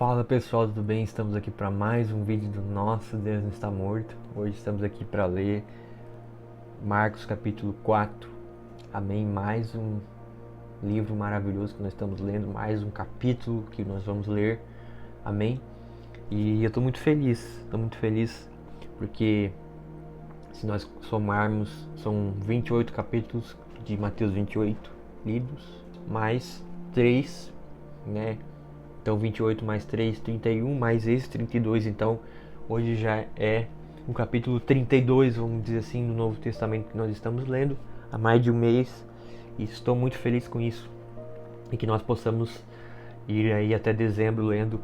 Fala pessoal, tudo bem? Estamos aqui para mais um vídeo do Nosso Deus Não Está Morto. Hoje estamos aqui para ler Marcos capítulo 4. Amém? Mais um livro maravilhoso que nós estamos lendo, mais um capítulo que nós vamos ler. Amém? E eu estou muito feliz porque se nós somarmos, são 28 capítulos de Mateus 28 lidos, mais 3, né? Então 28 mais 3, 31, mais esse 32, então hoje já é o capítulo 32, vamos dizer assim, no Novo Testamento que nós estamos lendo há mais de um mês, e estou muito feliz com isso, e que nós possamos ir aí até dezembro lendo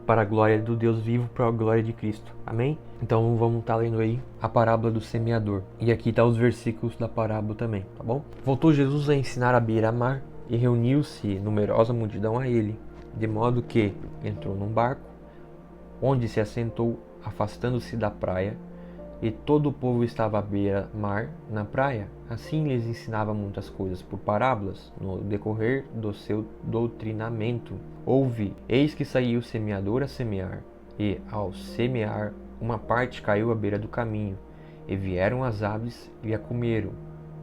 para a glória do Deus vivo, para a glória de Cristo, amém? Então vamos estar lendo aí a parábola do semeador, e aqui tá os versículos da parábola também, tá bom? Voltou Jesus a ensinar à beira-mar, e reuniu-se numerosa multidão a ele, de modo que entrou num barco, onde se assentou, afastando-se da praia, e todo o povo estava à beira-mar na praia. Assim lhes ensinava muitas coisas por parábolas, no decorrer do seu doutrinamento. Ouve, eis que saiu o semeador a semear, e ao semear, uma parte caiu à beira do caminho, e vieram as aves e a comeram.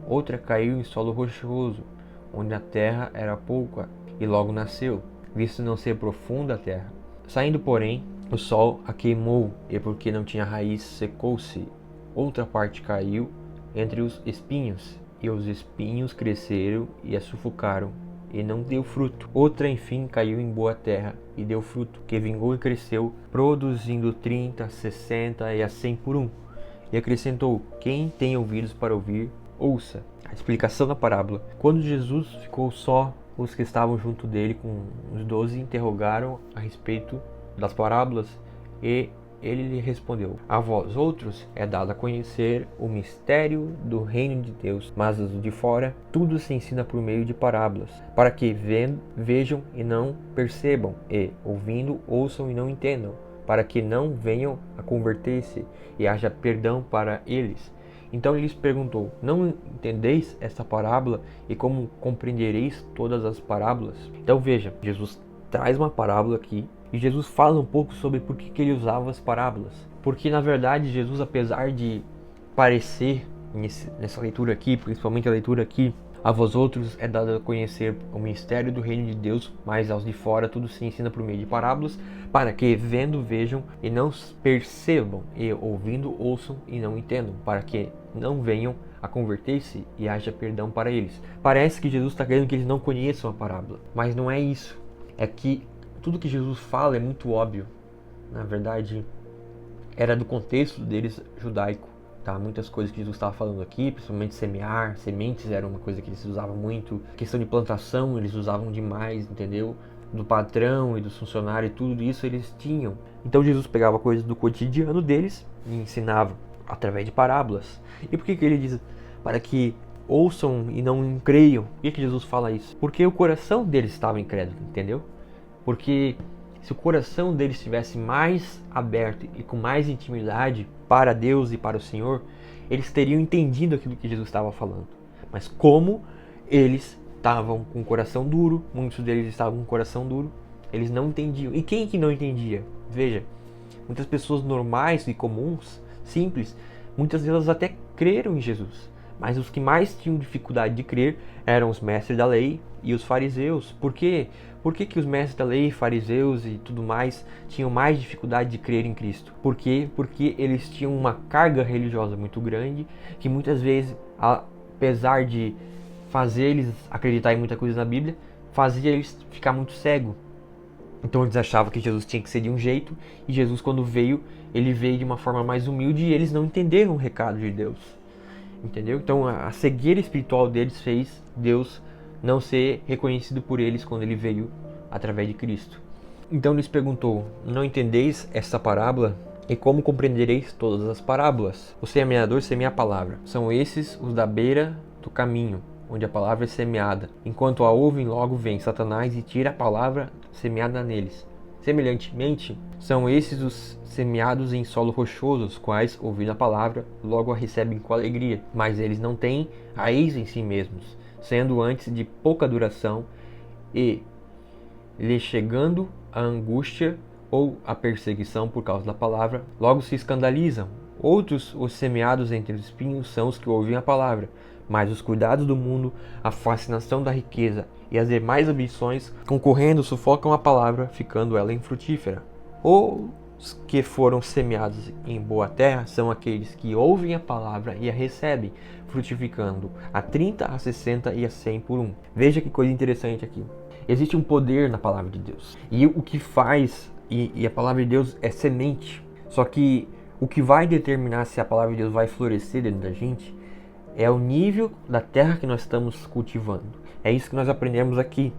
Outra caiu em solo rochoso, onde a terra era pouca, e logo nasceu, visto não ser profunda a terra. Saindo, porém, o sol a queimou, e porque não tinha raiz, secou-se. Outra parte caiu entre os espinhos, e os espinhos cresceram e a sufocaram, e não deu fruto. Outra, enfim, caiu em boa terra, e deu fruto, que vingou e cresceu, produzindo 30, 60 e a 100 por um. E acrescentou: quem tem ouvidos para ouvir, ouça. A explicação da parábola. Quando Jesus ficou só, os que estavam junto dele com os 12 interrogaram a respeito das parábolas, e ele lhe respondeu: a vós outros é dado a conhecer o mistério do reino de Deus, mas os de fora tudo se ensina por meio de parábolas, para que vejam e não percebam, e ouvindo ouçam e não entendam, para que não venham a converter-se e haja perdão para eles. Então ele lhes perguntou: não entendeis esta parábola, e como compreendereis todas as parábolas? Então veja, Jesus traz uma parábola aqui, e Jesus fala um pouco sobre por que ele usava as parábolas. Porque na verdade Jesus, apesar de parecer nessa leitura aqui, principalmente a leitura aqui, a vós outros é dado a conhecer o mistério do reino de Deus, mas aos de fora tudo se ensina por meio de parábolas, para que vendo vejam e não percebam, e ouvindo ouçam e não entendam, para que não venham a converter-se e haja perdão para eles. Parece que Jesus está querendo que eles não conheçam a parábola, mas não é isso. É que tudo que Jesus fala é muito óbvio. Na verdade, era do contexto deles judaico. Tá? Muitas coisas que Jesus estava falando aqui, principalmente semear, sementes era uma coisa que eles usavam muito. A questão de plantação eles usavam demais, entendeu? Do patrão e dos funcionários, tudo isso eles tinham. Então Jesus pegava coisas do cotidiano deles e ensinava através de parábolas. E por que ele diz? Para que ouçam e não creiam. Por que Jesus fala isso? Porque o coração deles estava incrédulo, entendeu? Porque se o coração deles estivesse mais aberto e com mais intimidade para Deus e para o Senhor, eles teriam entendido aquilo que Jesus estava falando. Mas como eles estavam com o coração duro, muitos deles estavam com o coração duro, eles não entendiam. E quem que não entendia? Veja, muitas pessoas normais e comuns, simples, muitas delas até creram em Jesus. Mas os que mais tinham dificuldade de crer eram os mestres da lei e os fariseus. Por quê? Por que os mestres da lei, fariseus e tudo mais tinham mais dificuldade de crer em Cristo? Por quê? Porque eles tinham uma carga religiosa muito grande, que muitas vezes, apesar de fazer eles acreditar em muita coisa na Bíblia, fazia eles ficar muito cegos. Então eles achavam que Jesus tinha que ser de um jeito, e Jesus, quando veio, ele veio de uma forma mais humilde, e eles não entenderam o recado de Deus. Entendeu? Então a cegueira espiritual deles fez Deus não ser reconhecido por eles quando ele veio através de Cristo. Então lhes perguntou: não entendeis esta parábola? E como compreendereis todas as parábolas? O semeador semeia a palavra. São esses os da beira do caminho, onde a palavra é semeada. Enquanto a ouvem, logo vem Satanás e tira a palavra semeada neles. Semelhantemente, são esses os semeados em solo rochoso, os quais, ouvindo a palavra, logo a recebem com alegria, mas eles não têm raiz em si mesmos, sendo antes de pouca duração, e, lhe chegando a angústia ou a perseguição por causa da palavra, logo se escandalizam. Outros, os semeados entre os espinhos, são os que ouvem a palavra, mas os cuidados do mundo, a fascinação da riqueza e as demais ambições, concorrendo, sufocam a palavra, ficando ela infrutífera. Os que foram semeados em boa terra são aqueles que ouvem a palavra e a recebem, frutificando a 30, a 60 e a 100 por um. Veja que coisa interessante aqui. Existe um poder na palavra de Deus. E o que faz, e a palavra de Deus é semente. Só que o que vai determinar se a palavra de Deus vai florescer dentro da gente é o nível da terra que nós estamos cultivando. É isso que nós aprendemos aqui.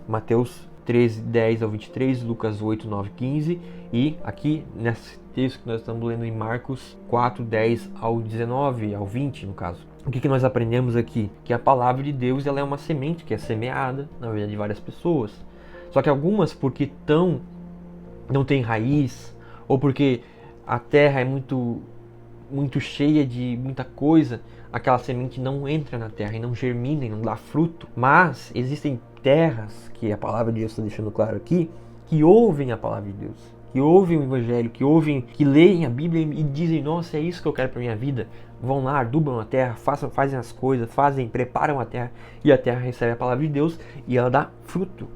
Mateus 13, 10 ao 23, Lucas 8, 9, 15 e aqui nesse texto que nós estamos lendo em Marcos 4, 10 ao 19, ao 20 no caso. O que nós aprendemos aqui? Que a palavra de Deus ela é uma semente que é semeada na vida de várias pessoas. Só que algumas porque não tem raiz, ou porque a terra é muito cheia de muita coisa, aquela semente não entra na terra e não germina e não dá fruto. Mas existem terras, que a palavra de Deus está deixando claro aqui, que ouvem a palavra de Deus, que ouvem o Evangelho, que leem a Bíblia e dizem, nossa, é isso que eu quero para minha vida. Vão lá, adubam a terra, fazem as coisas, preparam a terra, e a terra recebe a palavra de Deus e ela dá fruto.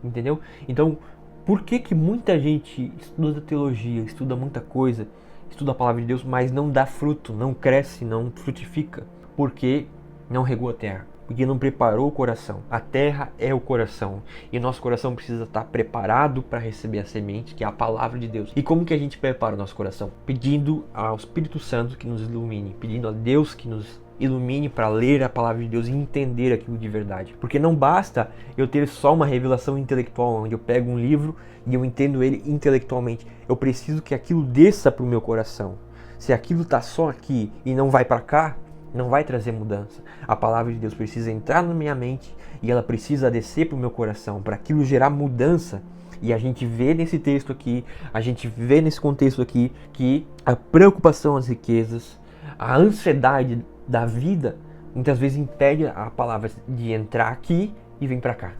Entendeu? Então, por que muita gente estuda teologia, estuda muita coisa, estuda a palavra de Deus, mas não dá fruto, não cresce, não frutifica? Porque não regou a terra. Porque não preparou o coração. A terra é o coração. E o nosso coração precisa estar preparado para receber a semente, que é a palavra de Deus. E como que a gente prepara o nosso coração? Pedindo ao Espírito Santo que nos ilumine. Pedindo a Deus que nos ilumine para ler a palavra de Deus e entender aquilo de verdade. Porque não basta eu ter só uma revelação intelectual, onde eu pego um livro e eu entendo ele intelectualmente. Eu preciso que aquilo desça para o meu coração. Se aquilo está só aqui e não vai para cá, não vai trazer mudança. A palavra de Deus precisa entrar na minha mente e ela precisa descer para o meu coração, para aquilo gerar mudança. E a gente vê nesse texto aqui, a gente vê nesse contexto aqui, que a preocupação às riquezas, a ansiedade da vida, muitas vezes impede a palavra de entrar aqui e vir para cá.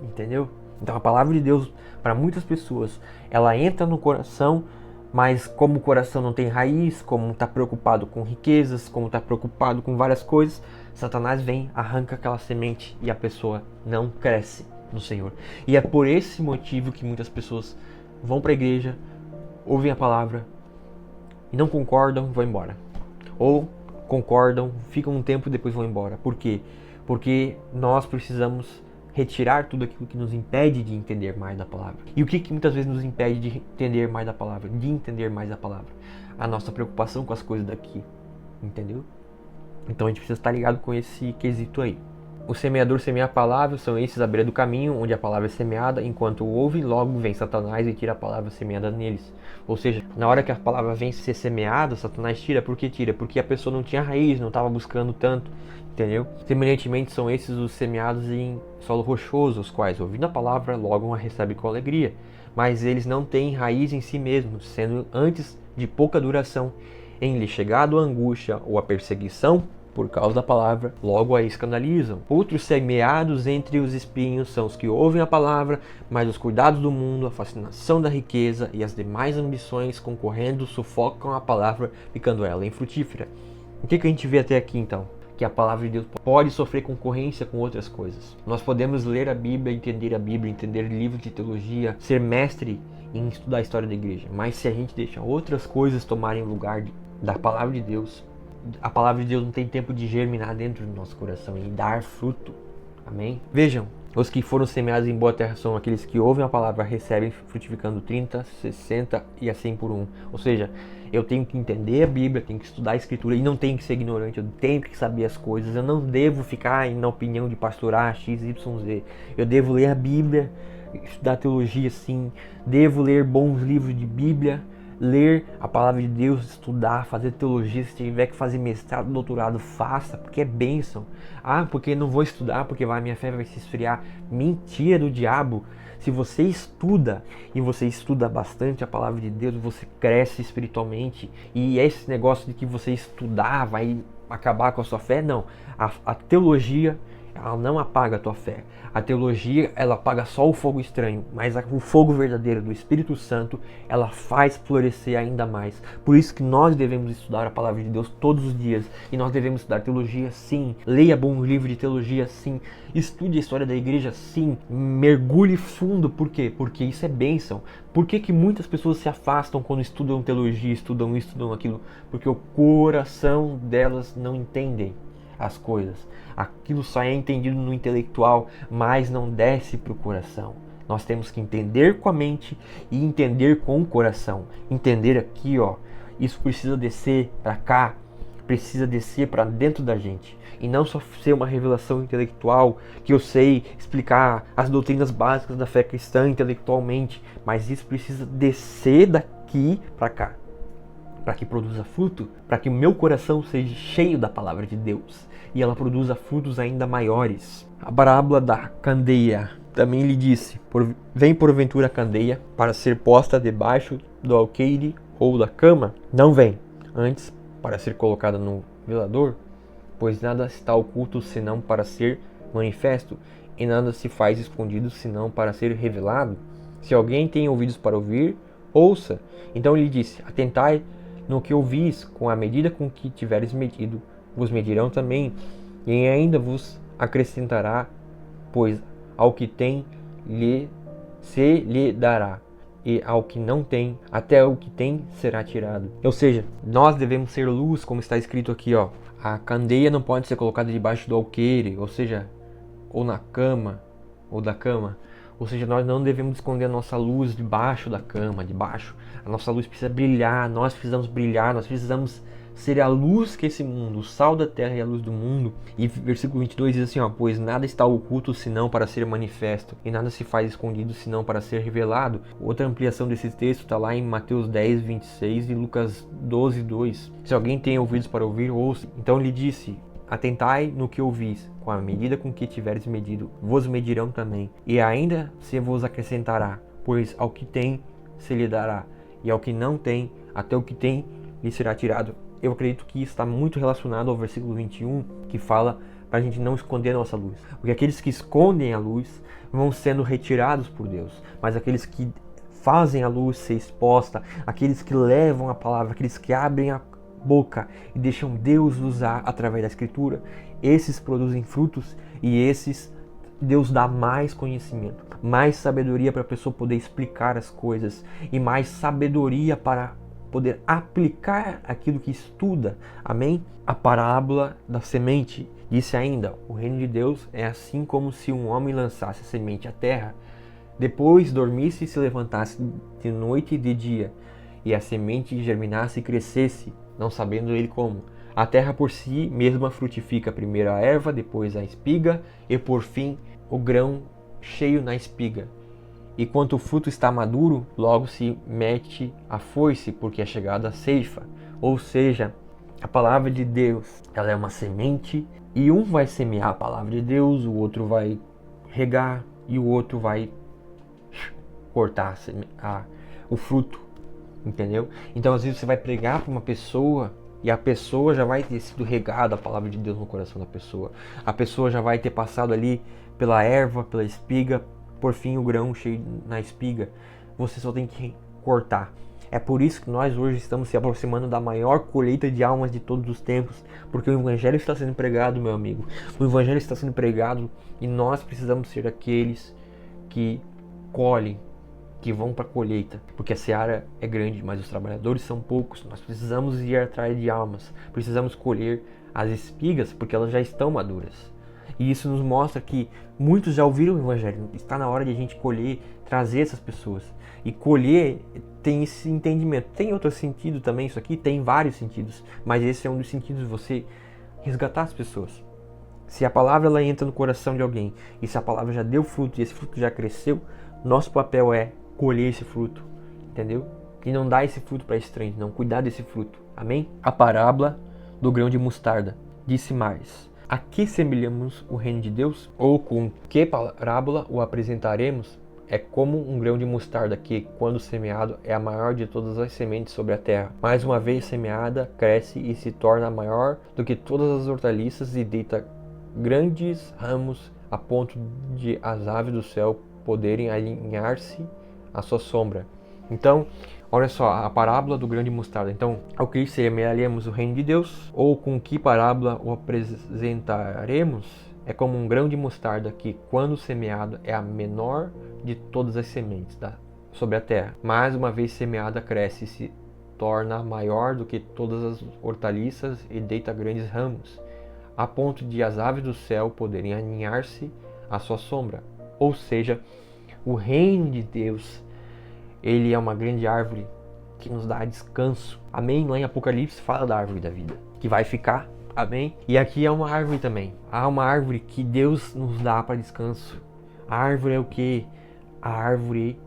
Entendeu? Então a palavra de Deus, para muitas pessoas, ela entra no coração, mas como o coração não tem raiz, como está preocupado com riquezas, como está preocupado com várias coisas, Satanás vem, arranca aquela semente e a pessoa não cresce no Senhor. E é por esse motivo que muitas pessoas vão para a igreja, ouvem a palavra e não concordam, vão embora. Ou concordam, ficam um tempo e depois vão embora. Por quê? Porque nós precisamos retirar tudo aquilo que nos impede de entender mais da palavra. E o que muitas vezes nos impede de entender mais da palavra? De entender mais da palavra? A nossa preocupação com as coisas daqui. Entendeu? Então a gente precisa estar ligado com esse quesito aí. O semeador semeia a palavra, são esses à beira do caminho, onde a palavra é semeada, enquanto ouve, logo vem Satanás e tira a palavra semeada neles. Ou seja, na hora que a palavra vem ser semeada, Satanás tira. Por que tira? Porque a pessoa não tinha raiz, não estava buscando tanto. Entendeu? Semelhantemente são esses os semeados em solo rochoso, os quais, ouvindo a palavra, logo a recebem com alegria. Mas eles não têm raiz em si mesmos, sendo antes de pouca duração. Em lhe chegado a angústia ou a perseguição, por causa da palavra, logo a escandalizam. Outros semeados entre os espinhos são os que ouvem a palavra, mas os cuidados do mundo, a fascinação da riqueza e as demais ambições concorrendo sufocam a palavra, ficando ela infrutífera. O que a gente vê até aqui então? Que a palavra de Deus pode sofrer concorrência com outras coisas. Nós podemos ler a Bíblia, entender livros de teologia, ser mestre em estudar a história da igreja. Mas se a gente deixa outras coisas tomarem lugar da palavra de Deus, a palavra de Deus não tem tempo de germinar dentro do nosso coração e dar fruto. Amém? Vejam, os que foram semeados em boa terra são aqueles que ouvem a palavra, recebem, frutificando 30, 60 e a 100 por um. Ou seja, eu tenho que entender a Bíblia, tenho que estudar a Escritura e não tenho que ser ignorante, eu tenho que saber as coisas. Eu não devo ficar na opinião de pastor A, X, Y, Z. Eu devo ler a Bíblia, estudar teologia sim, devo ler bons livros de Bíblia, ler a palavra de Deus, estudar, fazer teologia. Se tiver que fazer mestrado, doutorado, faça, porque é bênção. Ah, porque não vou estudar, porque minha fé vai se esfriar. Mentira do diabo. Se você estuda, e você estuda bastante a palavra de Deus, você cresce espiritualmente. E esse negócio de que você estudar vai acabar com a sua fé, não. A teologia, ela não apaga a tua fé. A teologia, ela apaga só o fogo estranho, mas o fogo verdadeiro do Espírito Santo, ela faz florescer ainda mais. Por isso que nós devemos estudar a palavra de Deus todos os dias, e nós devemos estudar teologia sim, leia bom livro de teologia sim, estude a história da igreja sim, mergulhe fundo. Por quê? Porque isso é bênção. Por que muitas pessoas se afastam quando estudam teologia, estudam isso, estudam aquilo? Porque o coração delas não entendem as coisas. Aquilo só é entendido no intelectual, mas não desce para o coração. Nós temos que entender com a mente e entender com o coração. Entender aqui, ó, isso precisa descer para cá, precisa descer para dentro da gente. E não só ser uma revelação intelectual, que eu sei explicar as doutrinas básicas da fé cristã intelectualmente, mas isso precisa descer daqui para cá, para que produza fruto, para que o meu coração seja cheio da palavra de Deus e ela produza frutos ainda maiores. A parábola da candeia também lhe disse: vem porventura a candeia para ser posta debaixo do alqueire ou da cama? Não vem, antes para ser colocada no velador, pois nada está oculto senão para ser manifesto, e nada se faz escondido senão para ser revelado. Se alguém tem ouvidos para ouvir, ouça. Então lhe disse: atentai no que ouvis, com a medida com que tiveres medido, vos medirão também, e ainda vos acrescentará, pois ao que tem se lhe dará, e ao que não tem, até o que tem será tirado. Ou seja, nós devemos ser luz, como está escrito aqui, ó. A candeia não pode ser colocada debaixo do alqueire, ou seja, ou na cama, ou da cama. Ou seja, nós não devemos esconder a nossa luz debaixo da cama, debaixo. A nossa luz precisa brilhar, nós precisamos ser a luz que esse mundo, o sal da terra e a luz do mundo. E versículo 22 diz assim, ó: pois nada está oculto senão para ser manifesto, e nada se faz escondido senão para ser revelado. Outra ampliação desse texto está lá em Mateus 10, 26 e Lucas 12, 2. Se alguém tem ouvidos para ouvir, ouça. Então lhe disse: atentai no que ouvis, com a medida com que tiveres medido, vos medirão também, e ainda se vos acrescentará, pois ao que tem se lhe dará, e ao que não tem, até o que tem lhe será tirado. Eu acredito que isso está muito relacionado ao versículo 21, que fala para a gente não esconder a nossa luz. Porque aqueles que escondem a luz vão sendo retirados por Deus, mas aqueles que fazem a luz ser exposta, aqueles que levam a palavra, aqueles que abrem a boca e deixam Deus usar através da Escritura, esses produzem frutos, e esses Deus dá mais conhecimento, mais sabedoria para a pessoa poder explicar as coisas, e mais sabedoria para poder aplicar aquilo que estuda. Amém? A parábola da semente disse ainda: o reino de Deus é assim como se um homem lançasse a semente à terra, depois dormisse e se levantasse de noite e de dia, e a semente germinasse e crescesse, não sabendo ele como. A terra por si mesma frutifica primeiro a erva, depois a espiga, e por fim o grão cheio na espiga. E quando o fruto está maduro, logo se mete a foice, porque é chegada a ceifa. Ou seja, a palavra de Deus, ela é uma semente, e um vai semear a palavra de Deus, o outro vai regar, e o outro vai cortar o fruto, entendeu? Então às vezes você vai pregar para uma pessoa, e a pessoa já vai ter sido regada a palavra de Deus no coração da pessoa. A pessoa já vai ter passado ali pela erva, pela espiga, por fim o grão cheio na espiga. Você só tem que cortar. É por isso que nós hoje estamos se aproximando da maior colheita de almas de todos os tempos, porque o Evangelho está sendo pregado, meu amigo. O Evangelho está sendo pregado, e nós precisamos ser aqueles que colhem, que vão para a colheita, porque a seara é grande, mas os trabalhadores são poucos. Nós precisamos ir atrás de almas, precisamos colher as espigas, porque elas já estão maduras. E isso nos mostra que muitos já ouviram o Evangelho. Está na hora de a gente colher, trazer essas pessoas. E colher tem esse entendimento. Tem outro sentido também isso aqui? Tem vários sentidos. Mas esse é um dos sentidos de você resgatar as pessoas. Se a palavra ela entra no coração de alguém, e se a palavra já deu fruto, e esse fruto já cresceu, nosso papel é colher esse fruto. Entendeu? E não dar esse fruto para estranhos, não. Cuidar desse fruto. Amém? A parábola do grão de mostarda disse mais: a que semelhamos o reino de Deus? Ou com que parábola o apresentaremos? É como um grão de mostarda que, quando semeado, é a maior de todas as sementes sobre a terra. Mais uma vez semeada, cresce e se torna maior do que todas as hortaliças e deita grandes ramos a ponto de as aves do céu poderem alinhar-se à sua sombra. Então, olha só, a parábola do grão de mostarda. Então, ao que semelharemos o reino de Deus, ou com que parábola o apresentaremos, é como um grão de mostarda que, quando semeado, é a menor de todas as sementes sobre a terra. Mas, uma vez semeada, cresce e se torna maior do que todas as hortaliças e deita grandes ramos, a ponto de as aves do céu poderem aninhar-se à sua sombra. Ou seja, o reino de Deus, ele é uma grande árvore que nos dá descanso. Amém? Lá em Apocalipse fala da árvore da vida, que vai ficar. Amém? E aqui é uma árvore também. Há uma árvore que Deus nos dá para descanso. A árvore é o que? A árvore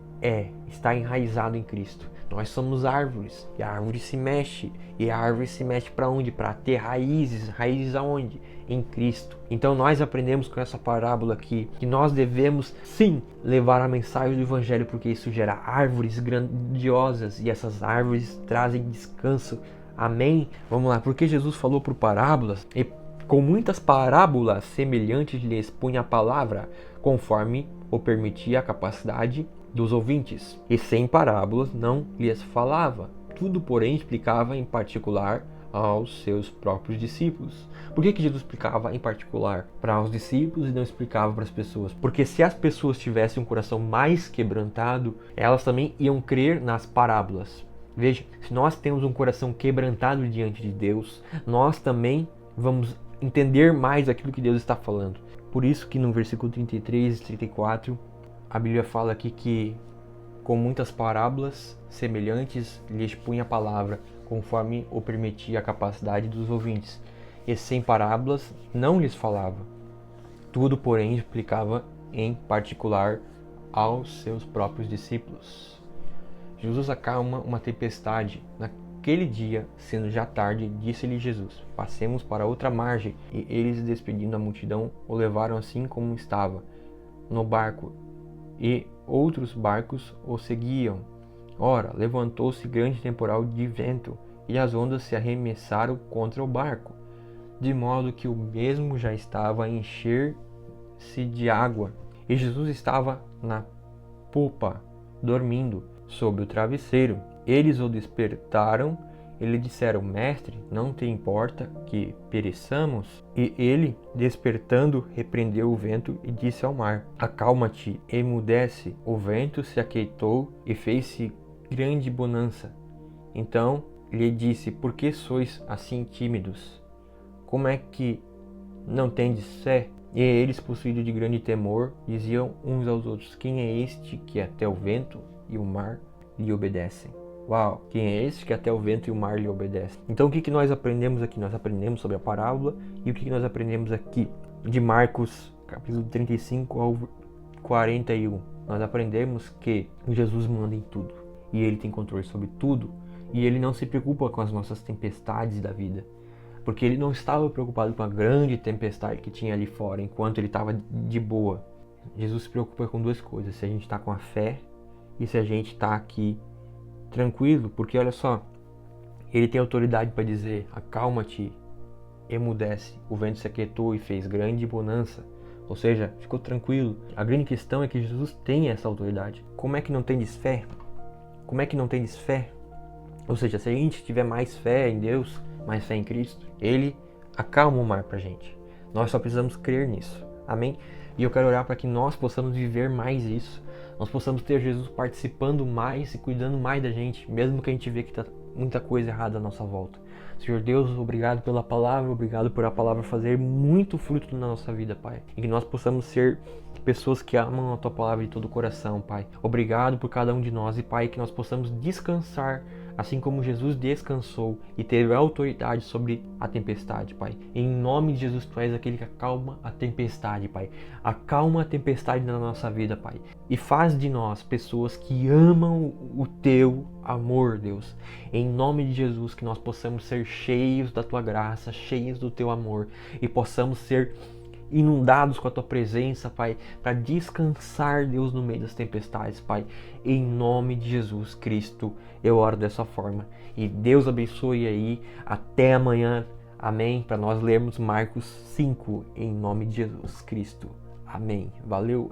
está enraizado em Cristo. Nós somos árvores, e a árvore se mexe. E a árvore se mexe para onde? Para ter raízes. Raízes aonde? Em Cristo. Então nós aprendemos com essa parábola aqui que nós devemos sim levar a mensagem do Evangelho, porque isso gera árvores grandiosas e essas árvores trazem descanso. Amém? Vamos lá, porque Jesus falou por parábolas e com muitas parábolas semelhantes lhes punha a palavra, conforme o permitia a capacidade dos ouvintes, e sem parábolas não lhes falava. Tudo, porém, explicava em particular aos seus próprios discípulos. Por que Jesus explicava em particular para os discípulos e não explicava para as pessoas? Porque se as pessoas tivessem um coração mais quebrantado, elas também iam crer nas parábolas. Veja, se nós temos um coração quebrantado diante de Deus, nós também vamos entender mais aquilo que Deus está falando. Por isso que no versículo 33 e 34, a Bíblia fala aqui que com muitas parábolas semelhantes lhe expunha a palavra, conforme o permitia a capacidade dos ouvintes. E sem parábolas não lhes falava. Tudo, porém, explicava em particular aos seus próprios discípulos. Jesus acalma uma tempestade. Naquele dia, sendo já tarde, disse-lhe Jesus: passemos para outra margem. E eles, despedindo a multidão, o levaram assim como estava, no barco, e outros barcos o seguiam. Ora, levantou-se grande temporal de vento, e as ondas se arremessaram contra o barco, de modo que o mesmo já estava a encher-se de água. E Jesus estava na popa, dormindo, sob o travesseiro. Eles o despertaram e lhe disseram: Mestre, não te importa que pereçamos? E ele, despertando, repreendeu o vento e disse ao mar: Acalma-te, emudece. O vento se aquietou e fez-se grande bonança. Então lhe disse: Por que sois assim tímidos? Como é que não tendes fé? E eles, possuídos de grande temor, diziam uns aos outros: Quem é este que até o vento e o mar lhe obedecem? Uau! Quem é este que até o vento e o mar lhe obedecem? Então o que nós aprendemos aqui? Nós aprendemos sobre a parábola. E o que nós aprendemos aqui? De Marcos, capítulo 35 ao 41. Nós aprendemos que Jesus manda em tudo. E Ele tem controle sobre tudo. E Ele não se preocupa com as nossas tempestades da vida. Porque Ele não estava preocupado com a grande tempestade que tinha ali fora, enquanto Ele estava de boa. Jesus se preocupa com duas coisas: se a gente está com a fé e se a gente está aqui tranquilo. Porque olha só, Ele tem autoridade para dizer: acalma-te, emudece. O vento se aquietou e fez grande bonança. Ou seja, ficou tranquilo. A grande questão é que Jesus tem essa autoridade. Como é que não tendes fé? Como é que não tendes fé? Ou seja, se a gente tiver mais fé em Deus, mais fé em Cristo, Ele acalma o mar pra gente. Nós só precisamos crer nisso. Amém? E eu quero orar para que nós possamos viver mais isso. Nós possamos ter Jesus participando mais e cuidando mais da gente, mesmo que a gente vê que está muita coisa errada à nossa volta. Senhor Deus, obrigado pela palavra, obrigado por a palavra fazer muito fruto na nossa vida, Pai. E que nós possamos ser pessoas que amam a Tua palavra de todo o coração, Pai. Obrigado por cada um de nós e, Pai, que nós possamos descansar assim como Jesus descansou e teve autoridade sobre a tempestade, Pai. Em nome de Jesus, Tu és aquele que acalma a tempestade, Pai. Acalma a tempestade na nossa vida, Pai. E faz de nós pessoas que amam o Teu amor, Deus. Em nome de Jesus, que nós possamos ser cheios da Tua graça, cheios do Teu amor e possamos ser inundados com a Tua presença, Pai, para descansar, Deus, no meio das tempestades, Pai. Em nome de Jesus Cristo, eu oro dessa forma. E Deus abençoe aí. Até amanhã, Amém? Para nós lermos Marcos 5, em nome de Jesus Cristo. Amém. Valeu!